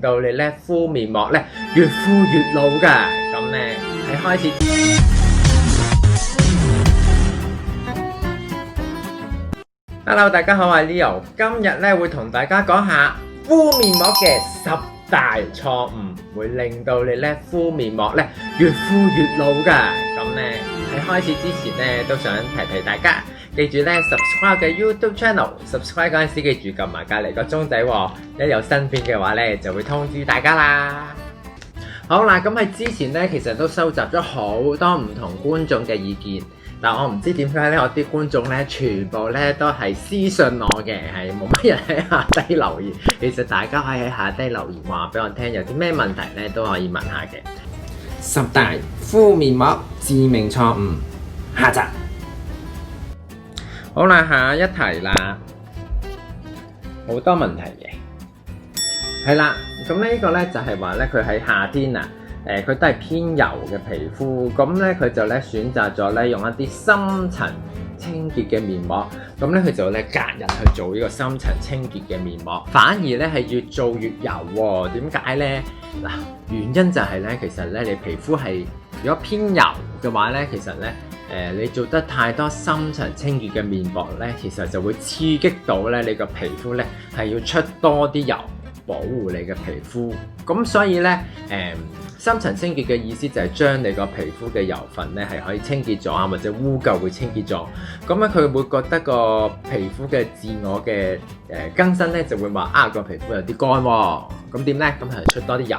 到你咧敷面膜咧越敷越老㗎。咁咧喺開始，Hello 大家好，我係 Leo， 今日咧會同大家講下敷面膜嘅10大錯誤，會令到你咧敷面膜咧越敷越老㗎。咁咧喺開始之前咧都想提大家。記住咧 subscribe 嘅 YouTube channel，subscribe 嗰陣時記住撳埋隔離個鐘仔喎，一有新片嘅話咧就會通知大家啦。好啦，咁喺之前咧其實都收集咗好多唔同觀眾嘅意見，但我唔知點解咧我啲觀眾咧全部咧都係私信我嘅，係冇乜人喺下低留言。其實大家可以喺下低留言話俾我聽，有啲咩問題咧都可以問下嘅。10大敷面膜致命錯誤，下集。好啦，下一題啦，好多問題嘅，係啦，咁呢個咧就係話咧佢喺夏天啊，佢都係偏油嘅皮膚，咁咧佢就咧選擇咗咧用一啲深層清潔嘅面膜，咁咧佢就咧隔日去做呢個深層清潔嘅面膜，反而咧係越做越油喎。點解咧？嗱，原因就係咧，其實咧你皮膚係如果偏油嘅話咧，其實咧你做得太多深層清潔嘅面膜咧，其實就會刺激到咧你個皮膚咧係要出多啲油保護你嘅皮膚。咁所以咧深層清潔嘅意思就係將你個皮膚嘅油分咧係可以清潔咗啊，或者污垢會清潔咗。咁咧佢會覺得個皮膚嘅自我嘅更新咧就會話啊個皮膚有啲乾喎，咁點咧？咁係出多啲油。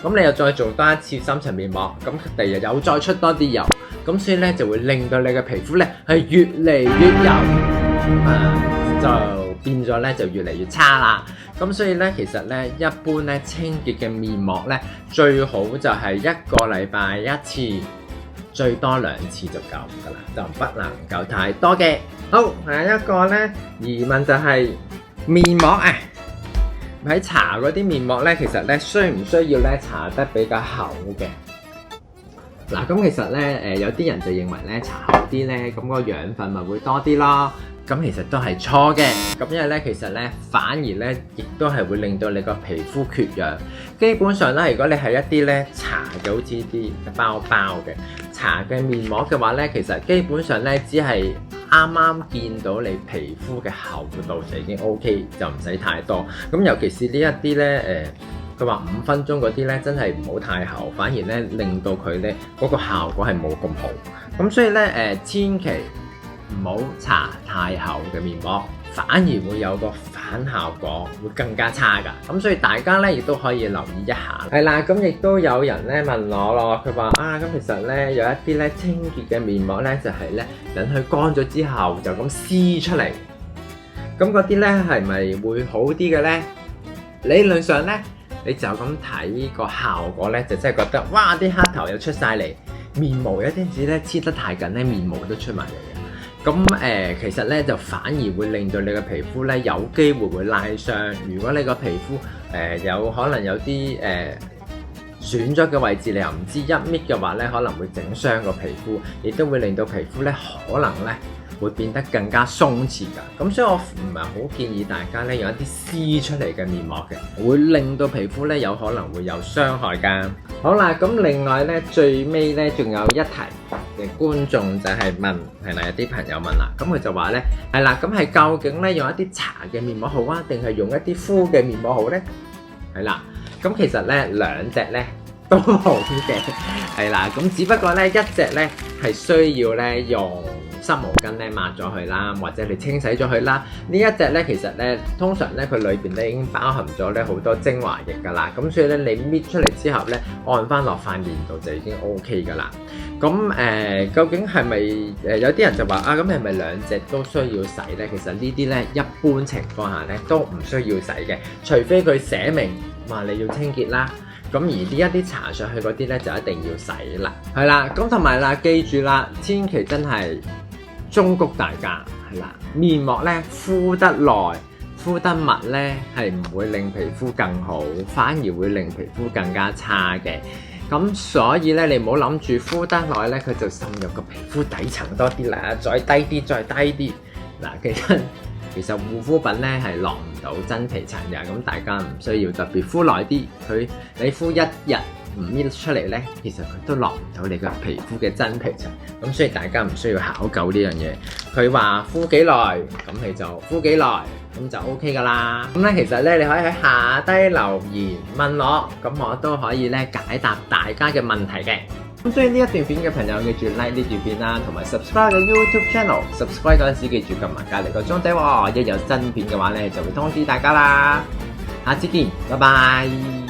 咁你又再做多一次深層面膜，咁第二日又再出多啲油，咁所以咧就會令到你嘅皮膚咧係越嚟越油，就變咗咧就越嚟越差啦。咁所以咧其實咧一般咧清潔嘅面膜咧最好就係1個禮拜1次，最多2次就夠㗎啦，就不能夠太多嘅。好，下一個咧疑問就係面膜啊。喺搽嗰啲面膜咧，其實咧需唔需要咧搽得比較厚嘅？嗱，咁其實咧有啲人就認為咧搽厚啲咧，咁個養分咪會多啲咯。咁其實都係錯嘅。咁因為咧其實咧反而咧亦都係會令到你個皮膚缺氧。基本上咧，如果你係一啲咧搽嘅好似啲包包嘅搽嘅面膜嘅話咧，其實基本上咧只係啱啱見到你皮膚嘅厚度就已經 OK， 就唔使太多。咁尤其是呢一啲咧佢話5分鐘嗰啲咧真係唔好太厚，反而咧令到佢咧嗰個效果係冇咁好。咁所以咧千祈唔好搽太厚嘅面膜，反而會有個反效果，會更加差㗎。咁所以大家咧亦都可以留意一下。係啦，咁亦都有人咧問我咯，佢話啊，咁其實咧有一啲咧清潔嘅面膜咧就係咧等佢乾咗之後就咁撕出嚟，咁嗰啲咧係咪會好啲嘅咧？理論上咧你就咁睇個效果咧，就真係覺得哇啲黑頭又出晒嚟，面毛有啲時咧黐得太緊咧，面毛都出埋嚟嘅。咁其實咧就反而會令到你嘅皮膚咧有機會會拉傷。如果你個皮膚有可能有啲損咗嘅位置，你又唔知一搣嘅話咧，可能會整傷個皮膚，亦都會令到皮膚咧可能咧會變得更加鬆弛㗎。咁所以我唔係好建議大家咧用一啲撕出嚟嘅面膜嘅，會令到皮膚咧有可能會有傷害㗎。好啦，咁另外咧最尾咧仲有一題嘅觀眾就係問，係啦，有啲朋友問啦，咁佢就話咧係啦，咁係究竟咧用一啲搽嘅面膜好啊，定係用一啲敷嘅面膜好咧？係啦，咁其實咧兩隻咧都好嘅，係啦，咁只不過咧一隻咧係需要咧用濕毛巾咧抹咗佢啦，或者你清洗咗佢啦。呢一隻咧其實咧通常咧佢裏邊咧已經包含咗咧好多精華液㗎啦，咁所以咧你搣出嚟之後咧按翻落塊面度就已經 OK 㗎啦。咁究竟係咪有啲人就話啊，咁係咪兩隻都需要洗咧？其實呢啲咧一般情況下咧都唔需要洗嘅，除非佢寫明話你要清潔啦。咁而呢一啲搽上去嗰啲咧就一定要洗啦。係啦，咁同埋啦，記住啦，千祈真係忠告大家係啦，面膜咧敷得耐、敷得密咧係唔會令皮膚更好，反而會令皮膚更加差嘅。咁所以咧，你唔好諗住敷得耐咧，佢就滲入個皮膚底層多啲啦，再低啲，再低啲。嗱，其實護膚品咧係落唔到真皮層嘅，咁大家唔需要特別敷耐啲，你敷1日唔搣出嚟咧，其實佢都落唔到你個皮膚嘅真皮層，咁所以大家唔需要考究呢樣嘢。佢話敷幾耐，咁你就敷幾耐，咁就 OK 噶啦。咁咧其實咧你可以喺下低留言問我，咁我都可以咧解答大家嘅問題嘅。咁所以呢一段片嘅朋友記住 like 呢段片啦，同埋 subscribe 嘅 YouTube channel。subscribe 嗰陣時記住撳埋隔離個鐘仔喎，一有新片嘅話咧就會通知大家啦。下次見，拜拜。